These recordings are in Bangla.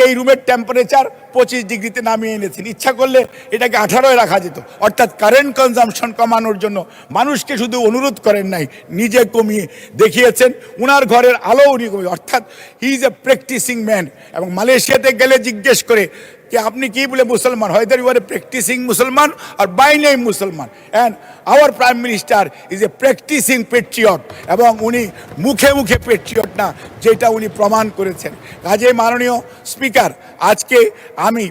এই রুমের টেম্পারেচার 25 ডিগ্রিতে নামিয়ে এনেছেন, ইচ্ছা করলে এটাকে 18-এ রাখা যেত। অর্থাৎ কারেন্ট কনজামশন কমানোর জন্য মানুষকে শুধু অনুরোধ করেন নাই, নিজে কমিয়ে দেখিয়েছেন। উনার ঘরের আলো উনি কমিয়ে, অর্থাৎ he is a practising man. এবং মালয়েশিয়াতে গেলে জিজ্ঞেস করে कि আপনি কি বলে মুসলমান, whether you are a practicing মুসলমান or by name মুসলমান, and our prime minister is a practicing patriot। এবং উনি মুখে মুখে পেট্রিয়ট না, যেটা উনি প্রমাণ করেছেন। কাজে মাননীয় স্পিকার, আজকে আমি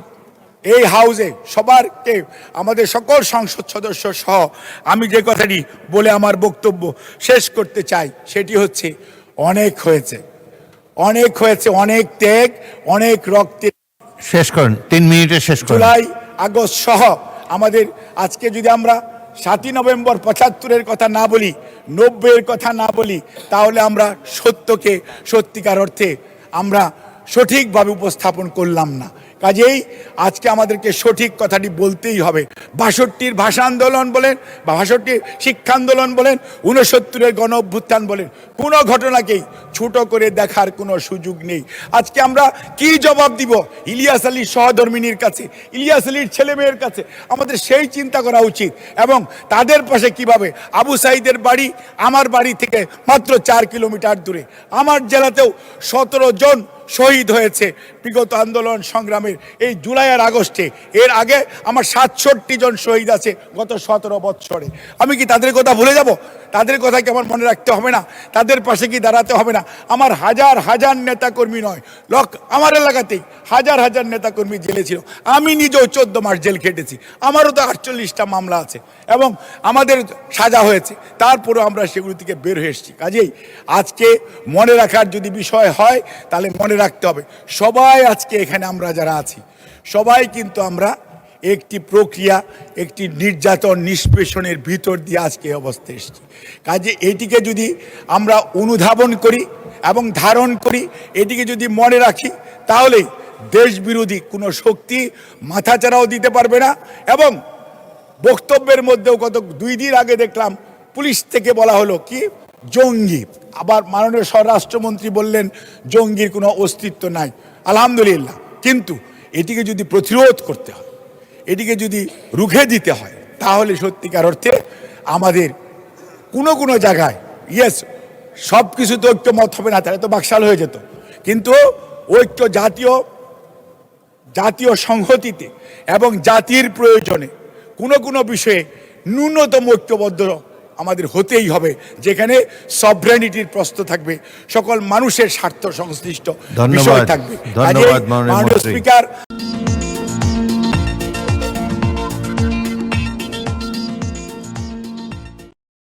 এই হাউসে সবারকে, আমাদের সকল সংসদ সদস্য সহ আমি যে কথাটি বলে আমার বক্তব্য শেষ করতে চাই, সেটি হচ্ছে অনেক হয়েছে, অনেক হয়েছে, অনেক ত্যাগ, অনেক রক্তের। শেষ করেন, 3 মিনিটে শেষ করেন। জুলাই আগস্ট সহ আমাদের আজকে যদি আমরা 7ই নভেম্বর 75-এর কথা না বলি, 90-এর কথা না বলি, তাহলে আমরা সত্যকে সত্যিকার অর্থে আমরা সঠিকভাবে উপস্থাপন করলাম না। কাজেই আজকে আমাদেরকে সঠিক কথাটি বলতেই হবে। 62-র ভাষা আন্দোলন বলেন বা 62-র শিক্ষা আন্দোলন বলেন, 69-এর গণ অভ্যুত্থান বলেন, কোনো ঘটনাকেই ছোট করে দেখার কোনো সুযোগ নেই। আজকে আমরা কি জবাব দিব ইলিয়াস আলীর সহধর্মিনীর কাছে, ইলিয়াস আলীর ছেলে মেয়ের কাছে? আমাদের সেই চিন্তা করা উচিত। এবং তাদের পাশে কিভাবে, আবু সাইদের বাড়ি আমার বাড়ি থেকে মাত্র 4 কিলোমিটার দূরে, আমার জেলাতেও 17 জন শহীদ হয়েছে বিগত আন্দোলন সংগ্রামের এই জুলাই আর আগস্টে। এর আগে আমার 67 জন শহীদ আছে গত 17 বছরে। আমি কি তাদের কথা ভুলে যাব? তাদের কথা কি আমার মনে রাখতে হবে না? তাদের পাশে কি দাঁড়াতে হবে না? আমার হাজার হাজার নেতাকর্মী নয়, আমার এলাকাতেই হাজার হাজার নেতাকর্মী জেলে ছিল। আমি নিজেও 14 মাস জেল খেটেছি, আমারও তো 48টা মামলা আছে এবং আমাদের সাজা হয়েছে, তারপরেও আমরা সেগুলো থেকে বের হয়ে এসেছি। কাজেই আজকে মনে রাখার যদি বিষয় হয়, তাহলে মনে রাখতে হবে সবাই আজকে এখানে আমরা যারা আছি সবাই কিন্তু আমরা একটি প্রক্রিয়া, একটি নির্যাতন নিষ্পেষণের ভিতর দিয়ে আজকে এই অবস্থায় এসেছি। কাজে এটিকে যদি আমরা অনুধাবন করি এবং ধারণ করি, এটিকে যদি মনে রাখি, তাহলেই দেশ বিরোধী কোনো শক্তি মাথাচাড়াও দিতে পারবে না। এবং বক্তব্যের মধ্যেও গত 2 দিন আগে দেখলাম পুলিশ থেকে বলা হলো কি জঙ্গি, আবার মাননীয় স্বরাষ্ট্রমন্ত্রী বললেন জঙ্গির কোনো অস্তিত্ব নাই। আলহামদুলিল্লাহ, কিন্তু এটিকে যদি প্রতিরোধ করতে হয়, এটিকে যদি রুখে দিতে হয়, তাহলে সত্যিকার অর্থে আমাদের কোনো কোনো জায়গায় ইয়েস সব কিছু তো ঐক্যমত হবে না, তাহলে তো বাকশাল হয়ে যেত, কিন্তু ঐক্য জাতীয় সংহতিতে এবং জাতির প্রয়োজনে কোনো কোনো বিষয়ে ন্যূনতম ঐক্যবদ্ধ আমাদের হতেই হবে, যেখানে সভরেনিটির প্রশ্ন থাকবে, সকল মানুষের স্বার্থ সংশ্লিষ্ট বিষয় থাকবে। ধন্যবাদ মাননীয় স্পিকার।